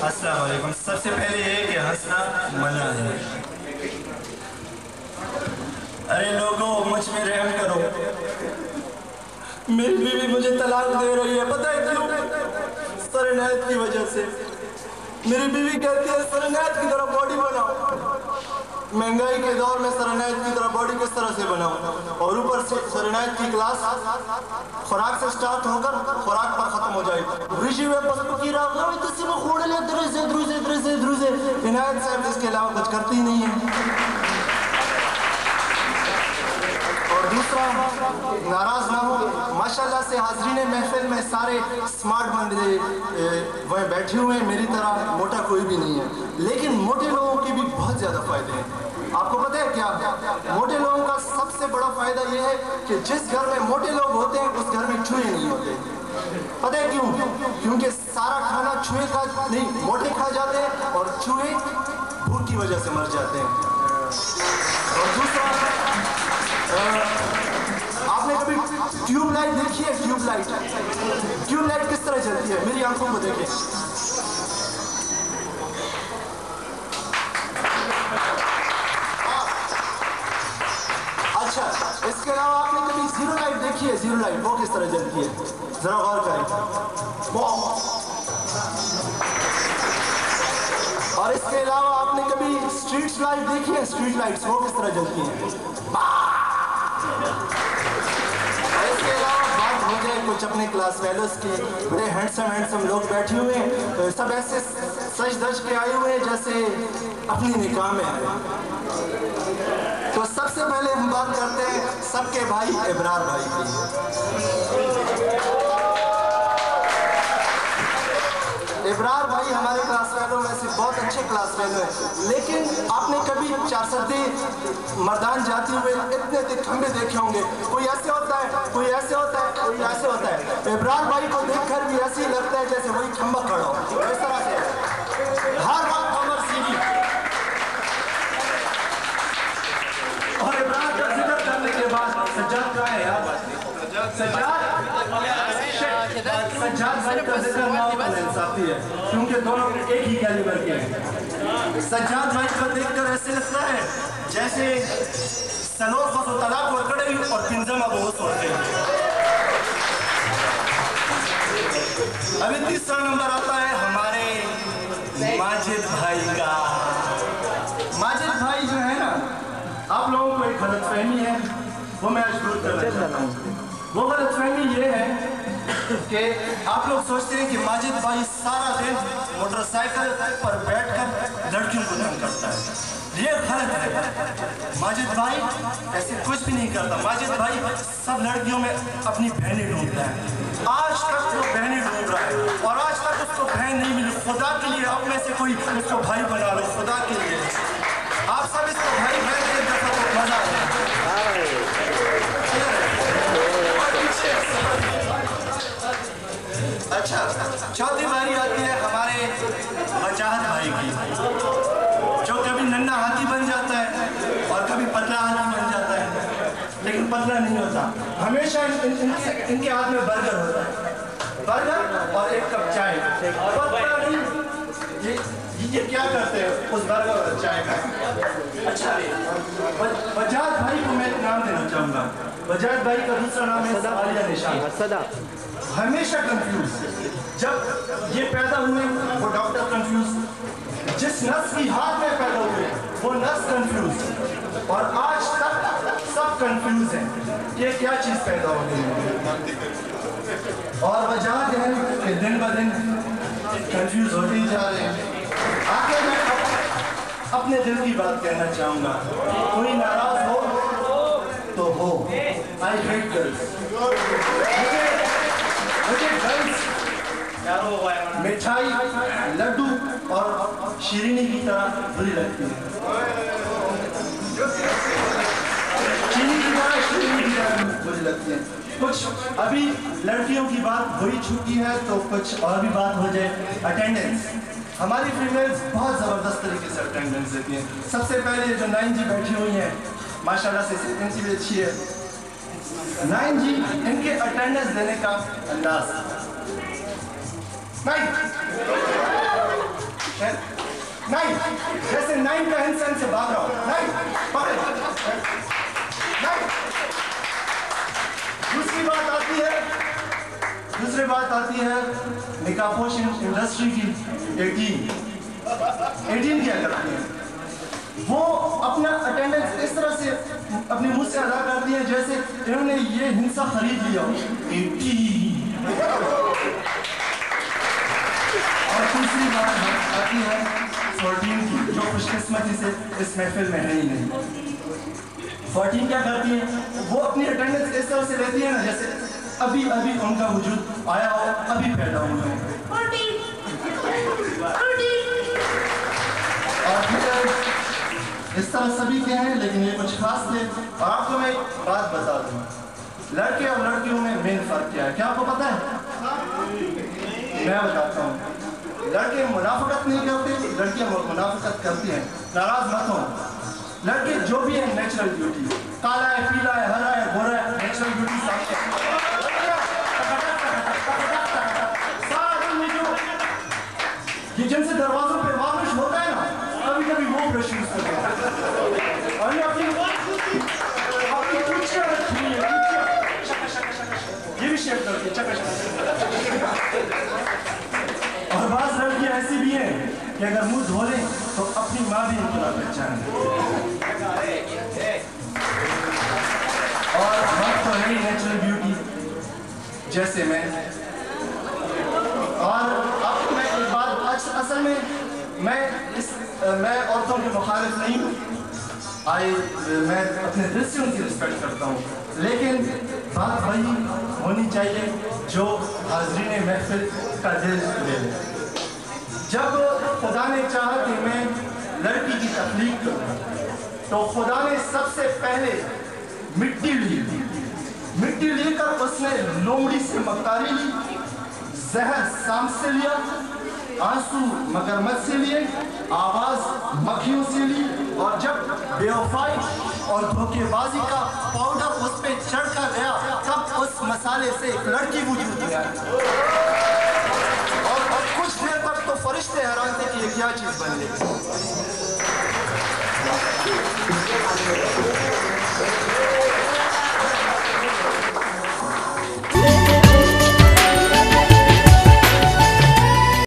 अस्सलाम वालेकुम। सबसे पहले ये कि हंसना मना है। अरे लोगों, मुझ में रहम करो। मेरी बीवी मुझे तलाक दे रही है, पता है क्यों? सरनायत की वजह से। मेरी बीवी कहती है सरनायत की तरह बॉडी बनाओ। महंगाई के दौर में सरनायत की तरह बॉडी किस तरह से बनाओ? और ऊपर से सरनायत की क्लास खुराक से स्टार्ट होकर खुराक पर खत्म हो जाएगी। ऋषि वे इनायत साहब इसके अलावा कुछ करती ही नहीं है। और दूसरा, नाराज ना हो, माशाल्लाह से हाज़रीन महफिल में सारे स्मार्ट बंदे वह बैठे हुए हैं, मेरी तरह मोटा कोई भी नहीं है। लेकिन मोटे लोगों के भी बहुत ज़्यादा फायदे हैं। आपको पता है क्या? मोटे लोगों का सबसे बड़ा फायदा यह है कि जिस घर में मोटे लोग होते हैं उस घर में चूहे नहीं होते। पता है क्यों? क्योंकि सारा खाना चूहे खा नहीं, मोटे खा जाते हैं और चूहे भूख की वजह से मर जाते हैं। और दूसरा, आपने कभी ट्यूबलाइट देखी है? ट्यूबलाइट किस तरह चलती है? मेरी आंखों को देखें। अच्छा, इसके अलावा आपने कभी जीरो लाइट देखी है? जीरो लाइट वो किस तरह जलती है? जरा गौर करें। और इसके अलावा आपने कभी स्ट्रीट लाइट देखी है? स्ट्रीट लाइट्स वो किस तरह जलती हैं? इसके अलावा बात हो जाए कुछ अपने क्लास फेलोज के, बड़े हैंडसम लोग बैठे हुए हैं, तो सब ऐसे सज धज के आए हुए हैं जैसे अपनी निकाह में आए। तो सबसे पहले हम बात करते हैं सबके भाई इब्रार भाई की। इब्रार भाई हमारे क्लास फेलो में से बहुत अच्छे क्लास फेलो हैं, लेकिन आपने कभी चारसद्दी मर्दान जाते हुए इतने खंबे देखे होंगे। कोई ऐसे होता है, कोई ऐसे होता है, कोई ऐसे होता है। इब्रार भाई को देखकर भी ऐसे ही लगता है जैसे वही खंबा खड़ा हो। इस तरह से हर वक्त कमर सीधी। और इब्रार का जिक्र करने के बाद सज्जाद का है यार, सज्जाद भाई का जिक्र इंसाफी है क्योंकि दोनों एक ही कैलिबर के हैं। सज्जाद भाई को देखकर ऐसे लगता है जैसे सलोर फसो तलाक और कड़े और पिंजम अब होश होते हैं। अभी तीसरा नंबर आता है हमारे माजिद भाई का। माजिद भाई जो है ना, आप लोगों को एक गलतफहमी है, वो मैं आज दूर करना चाहता हूँ। वो गलतफहमी ये है कि आप लोग सोचते हैं कि माजिद भाई सारा दिन मोटरसाइकिल पर बैठकर लड़कियों को तंग करता है। ये गलत है। माजिद भाई ऐसे कुछ भी नहीं करता। माजिद भाई सब लड़कियों में अपनी बहनें ढूंढता है। आज तक वो बहनें ढूंढ रहा है और आज तक उसको बहन नहीं मिली। खुदा के लिए आप में से कोई उसको भाई बना लो, खुदा के लिए। आप सब इसको भाई बहन के दफा तो मजा अच्छा, चौथी बारी आती है हमारे वजाहत भाई की, जो कभी नन्हा हाथी बन जाता है और कभी पतला हाथी बन जाता है, लेकिन पतला नहीं होता। हमेशा इनके हाथ में बर्गर होता है, बर्गर और एक कप चाय। पतला नहीं, ये क्या करते हैं उस बर्गर और चाय का। अच्छा, वजाहत भाई को मैं एक नाम देना चाहूँगा। वजाहत भाई का दूसरा नाम है आलिया निशान। सदा हमेशा कंफ्यूज। जब ये पैदा हुए वो डॉक्टर कंफ्यूज, जिस नर्स की हाथ में पैदा हुए वो नर्स कंफ्यूज, और आज तक सब कंफ्यूज हैं कि क्या चीज़ पैदा हो गई है। और वजह है कि दिन ब दिन कंफ्यूज होते ही जा रहे हैं। आखिर मैं अपने दिल की बात कहना चाहूँगा। कोई नाराज हो तो हो। I hate girls. मुझे गर्ल्स मिठाई, लड्डू और शीरीनी की तरह बुरी लगती है। चीनी की तरह, शीरीनी की तरह बुरी लगती है। कुछ अभी लड़कियों की बात हो ही चुकी है तो कुछ और भी बात हो जाए। अटेंडेंस, हमारी फीमेल्स बहुत ज़बरदस्त तरीके से अटेंडेंस देती हैं। सबसे पहले जो 9 जी बैठी हुई हैं, माशाल्लाह से इनकी भी अच्छी है। 9 जी इनके अटेंडेंस देने का अंदाज नहीं। नहीं, जैसे 9 का इंसान से भाग रहा हूं। नहीं, पकड़। नहीं। दूसरी बात आती है निकापोश इंडस्ट्री की 18 क्या करती है? वो अपना अटेंडेंस इस तरह से अपने मुंह से अदा करती है जैसे इन्होंने ये हिंसा खरीद लिया। 18। और तीसरी बात आती है 14 की, जो खुशकिस्मती से इस महफिल में है ही नहीं। 14 क्या करती है? वो अपनी अटेंडेंस इस तरह से लेती है ना जैसे अभी उनका वजूद आया हो, अभी पैदा हुआ है। और फिर इस तरह सभी के हैं, लेकिन ये कुछ खास थे। और आपको मैं एक बात बता दूं, लड़के और लड़कियों में मेन फर्क क्या है? क्या आपको पता है? मैं बताता हूँ। लड़के मुनाफिकत नहीं करते, लड़कियां मुनाफिकत करती हैं। नाराज मत हो। लड़के जो भी है नेचुरल ब्यूटी, काला है, पीला है, हरा है, गोरा है, नेचुरल ब्यूटी सामने है। ये जिनसे दरवाजों पे वार्निश होता है ना, कभी वो ब्रश यूज करते हैं। और ये अपनी कुचिया रखी है, ये भी शेप करती है, चका। और बात लड़कियां ऐसी भी हैं कि अगर मुंह धो लें तो अपनी माँ भी उनको ना पहचाने। और बात तो है नेचुरल ब्यूटी, जैसे मैं। और आपको मैं एक बात, असल में मैं औरतों के मुखालिफ नहीं हूँ। मैं अपने दिल से उनकी रिस्पेक्ट करता हूँ, लेकिन बात वही होनी चाहिए जो हाज़रीन महफिल का दिल ले ले। जब खुदा ने चाहा कि मैं लड़की की तख्लीक करूँ, तो खुदा ने सबसे पहले मिट्टी लेकर उसने लोमड़ी से मक्कारी ली, जहर सांप से लिया, आंसू मगरमच्छ से लिए, आवाज मक्खियों से ली, और जब बेवफाई और धोखेबाजी का पाउडर उस पे चढ़कर गया, तब उस मसाले से एक लड़की वजूद में आई। और कुछ देर तक तो फरिश्ते हैरान थे कि ये क्या चीज बन गई।